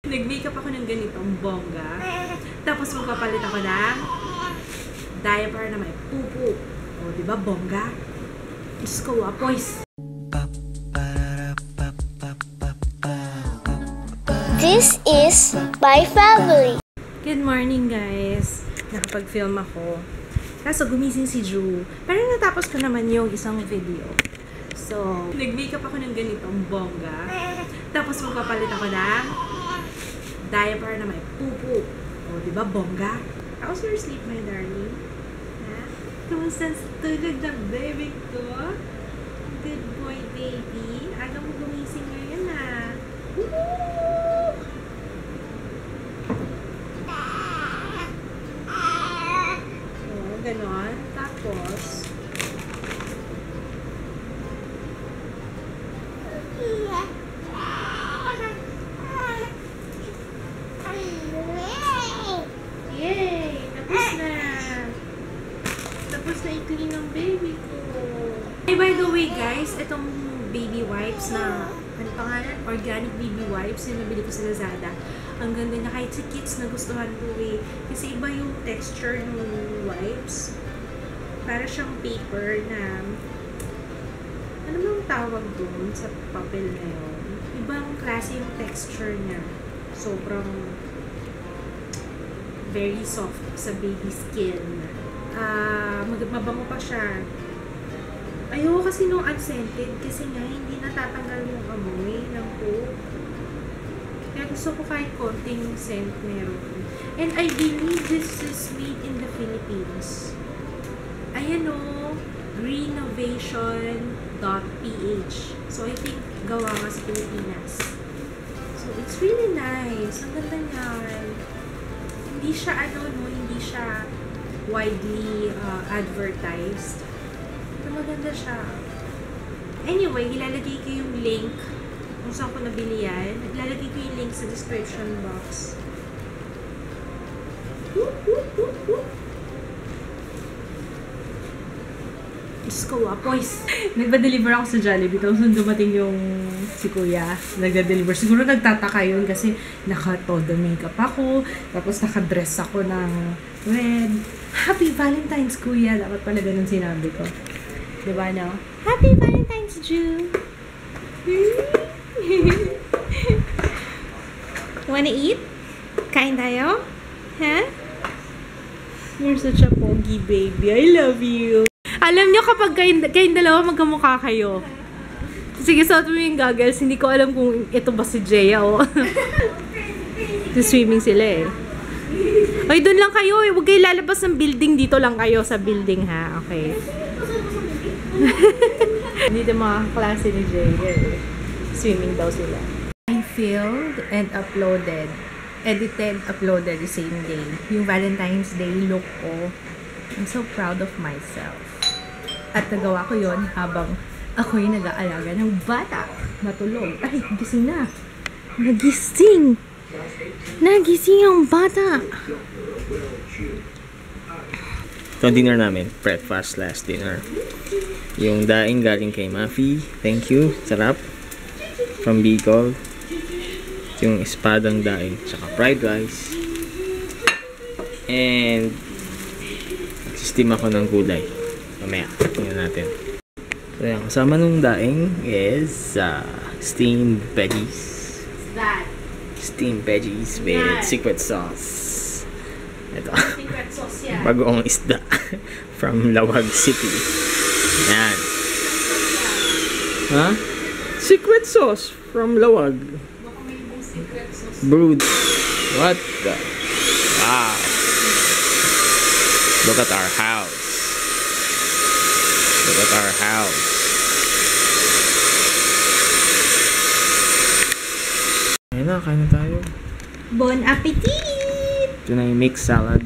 Nag-makeup ako ng ganitong bongga. Tapos magpapalit ako ng diaper na may pupu. O, diba bongga? Diyos ko, apoys. This is my family. Good morning, guys. Nakapag-film ako. Kaso gumising si Drew. Pero natapos ko naman yung isang video. So, nag-makeup ako ng ganitong bongga. Tapos magpapalit ako ng diaper na may pupu. O, diba bongga? How's your sleep, my darling? Ha? Kumusta sa tulog ng baby ko? Good boy, baby. Aga mo gumising ngayon, ha? Woo! O, ganon. Tapos, yay! Tapos na! Tapos na i-clean ng baby ko. Hey, by the way guys, itong baby wipes na, ano pangalan? Organic baby wipes yung nabili ko sa Lazada. Ang ganda na kahit si kids nagustuhan ko eh. Kasi iba yung texture ng wipes. Para siyang paper na, ano bang tawag doon sa papel na yun? Ibang klase yung texture niya. Sobrang very soft sa baby skin. Mabango pa siya. Ayoko kasi nung unscented kasi nga hindi natatanggal yung amoy ng poop. Kaya gusto ko kahit konting scent meron. And I believe this is made in the Philippines. Ayan o, greenovation.ph. So I think gawa nga sa Pilipinas. So it's really nice. Ang ganda niyan. Hindi siya hindi siya widely advertised. So maganda siya. Anyway, ilalagay ko yung link kung saan ko nabili yan. Ilalagay ko yung link sa description box. Diyos ko, apoys. Nagpa-deliver ako sa Jollibee. Tapos nung dumating yung si Kuya, nagda-deliver. Siguro nagtataka yun kasi naka-todo makeup ako. Tapos naka-dress ako ng red. Happy Valentine's, Kuya. Dapat pala ganun sinabi ko. Diba, no? Happy Valentine's, Drew! Wanna eat? Kain tayo? Huh? You're such a pogi baby. I love you. Alam nyo kapag kayong dalawa magkamukha kayo. Sige, suot mo yung goggles. Hindi ko alam kung ito ba si Jaya o... Swimming sila eh. Ay, doon lang kayo eh. Huwag kayo lalabas ng building. Dito lang kayo sa building ha. Okay. Dito mga klase ni Jaya eh. Swimming daw sila. I filmed and uploaded. Edited, uploaded the same day. Yung Valentine's Day look ko. I'm so proud of myself. At nagawa ko yon habang ako'y nag-aalaga ng bata. Matulog. Ay, gising na. Nagising! Nagising ang bata! Ito ang dinner namin. Breakfast / dinner. Yung daing galing kay Mafi. Thank you. Sarap. From Bicol. Yung espadang daing. Tsaka fried rice. And steam ako ng gulay. Mamaya, tingnan natin. So yan, kasama nung daing is steamed veggies. Steamed veggies with secret sauce. Ito. Secret sauce yan. Bagoong isda from Lawag City. Yan. Ha? Secret sauce from Lawag. Baka may ibang secret sauce. Brood. What the? Wow. Look at our house. Look at our house. Ayun na, kain na tayo. Bon appetit! Ito na yung mixed salad.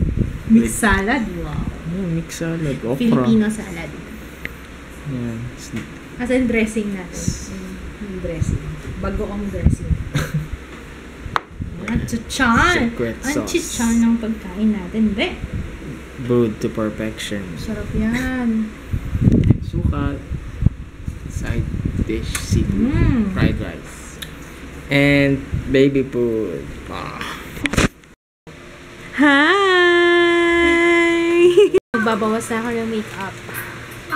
Mixed salad? Wow. Mixed salad. Okra. Filipino salad. Yan. As in dressing natin. Yung dressing. Bagoong dressing. Ang chichan! Secret Ang sauce. chichan ng pagkain natin, be. Brewed to perfection. Sarap yan. Suka. Side dish. Seafood. Fried rice. And baby food. Hi! Magbabawas na ako ng makeup.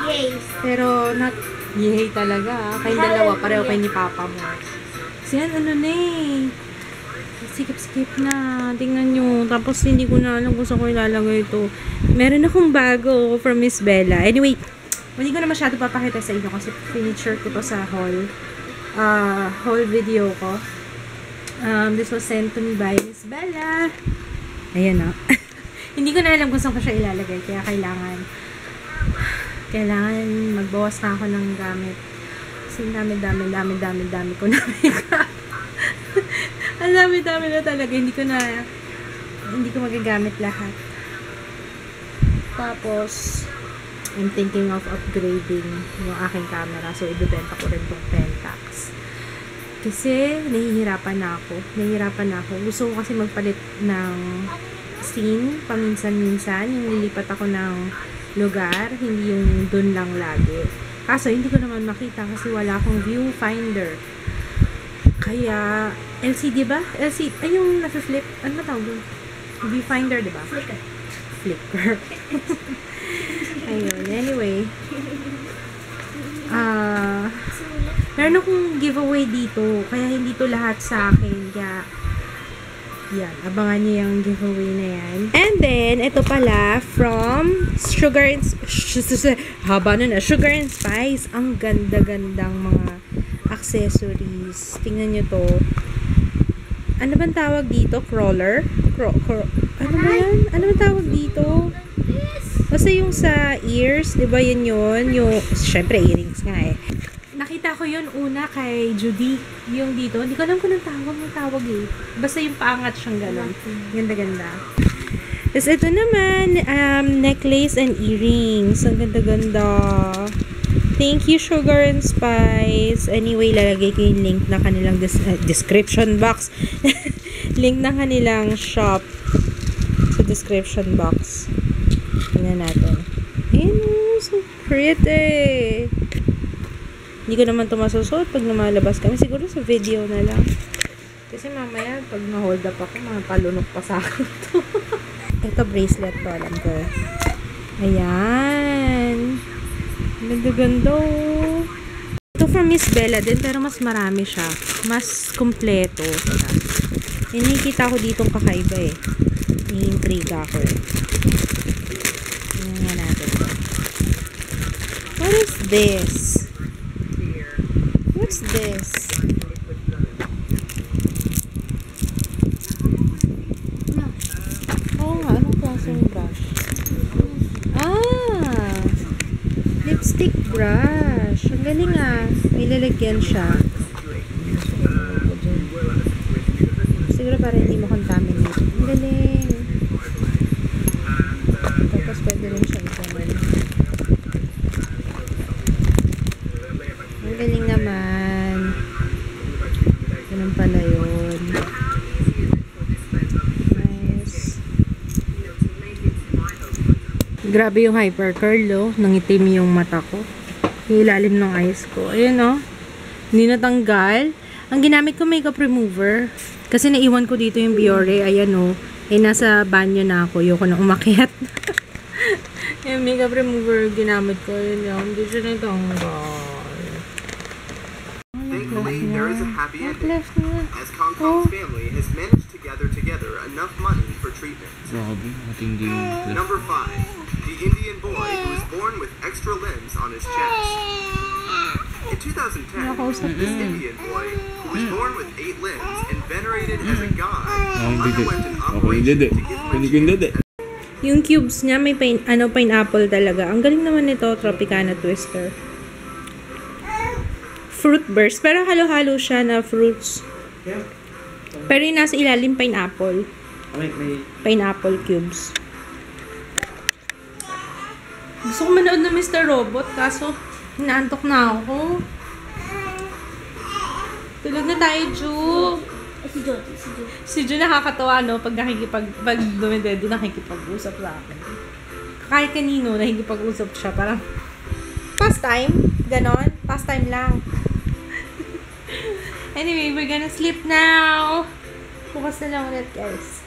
Yay! Pero not yay talaga. Kayong dalawa, pareho kayo ni Papa mo. Kasi yan, ano na eh. Sikip-sikip na. Tingnan nyo. Tapos hindi ko na alam kung saan ko ilalagay ito. Meron akong bago from Miss Bella. Anyway, hindi ko na masyado papakita sa inyo kasi finisher ko to sa haul. Haul video ko. This was sent to me by Miss Bella. Ayan o. Hindi ko na alam kung saan ko siya ilalagay. Kaya kailangan magbawas na ako ng gamit. Kasi dami ko na makeup. Ang dami na talaga. Hindi ko magagamit lahat. Tapos, I'm thinking of upgrading yung aking camera. So, ibibenta ko rin itong Pentax. Kasi, nahihirapan na ako. Gusto ko kasi magpalit ng scene, paminsan-minsan. Yung lilipat ako ng lugar, hindi yung dun lang lagi. Kaso, hindi ko naman makita kasi wala akong viewfinder. Kaya, LCD ba? LCD. Ay, yung nasa-flip. Ano tawag doon? Viewfinder, diba? Flicker. Ayun. Anyway. Meron akong giveaway dito. Kaya hindi to lahat sa akin. Kaya, yan. Abangan niyo yung giveaway na yan. And then, ito pala, from Sugar and Spice. Ang ganda-gandang mga accessories. Tingnan nyo to. Ano bang tawag dito? Crawler? Ano ba yan? Ano bang tawag dito? Basta yung sa ears, di ba yun? Yung, syempre, earrings nga eh. Nakita ko yun una kay Judy. Yung dito. Hindi ko alam kung anong tawag eh. Basta yung paangat siyang gano'n. Ganda-ganda. Tapos ito naman, necklace and earrings. Ang ganda-ganda. Thank you, Sugar and Spice. Anyway, lalagay ko yung link na kanilang description box. Link na kanilang shop sa description box. Tingnan natin. Ayun, so pretty. Hindi ko naman ito masusuot pag lumalabas kami. Siguro sa video na lang. Kasi mamaya, pag na-hold up ako, mga palunok pa sa akin to. Ito, bracelet to, alam ko. Ayan. Ganda-ganda. Ito from Miss Bella din, pero mas marami siya. Mas kompleto. Yan yung kita ko ditong kakaiba eh. Nai-intriga ako eh. Tingnan nga natin. What is this? What's this? Oo nga, anong klaseng brush? Lipstick brush. Ang galing ah. May lalagyan siya. Siguro para hindi mo contaminate. Ang galing. Tapos pwede rin siya ikaman. Ang galing naman. Ganun pala yun. Nice. Grabe yung hyper curl, oh. Nangitim yung mata ko. Yung ilalim ng eyes ko. Ayan, oh. Hindi natanggal. Ang ginamit ko makeup remover. Kasi naiwan ko dito yung Biore. Ayan, oh. Eh, nasa banyo na ako. Ayoko na umakyat. Yung makeup remover ginamit ko. Ayan, oh. Hindi siya natanggal. Thankfully, there is a happy ending, as Kong Kong's family has managed to gather together enough money for treatment. Grabe, matindi yung Number 5, the Indian boy who was born with extra limbs on his chest. In 2010, this Indian boy, who was born with 8 limbs and venerated as a god, underwent an operation to give limbs. Yung cubes niya may pineapple talaga. Ang galing naman nito, Tropicana Twister. Fruit burst. Pero halo-halo siya na fruits. Pero yung nasa ilalim, pineapple. Pineapple cubes. Gusto ko manood ng Mr. Robot, kaso inaantok na ako. Tulog na tayo, Ju. Si Ju nakakatawa, no? Pag dumidedo, nakikipag-usap sa akin. Kahit kanino, nakikipag-usap siya. Parang, pastime. Ganon. Pastime lang. Anyway, we're gonna sleep now. Bukas na lang ulit, guys.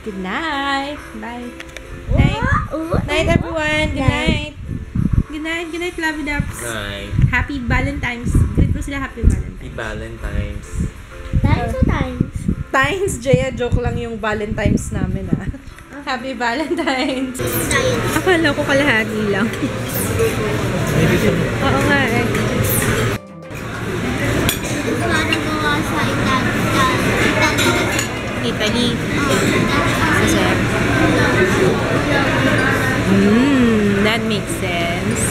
Good night. Bye. Night. Night, everyone. Good night. Good night. Good night, Fluffy Dups. Night. Happy Valentine's. Greet mo sila Happy Valentine's. Happy Valentine's. Times or times? Times, Jaya. Joke lang yung Valentine's namin, ah. Happy Valentine's. Science. Akala ko kalahati lang. Oo nga eh. Parang gawa sa Italy. Kasi, that makes sense.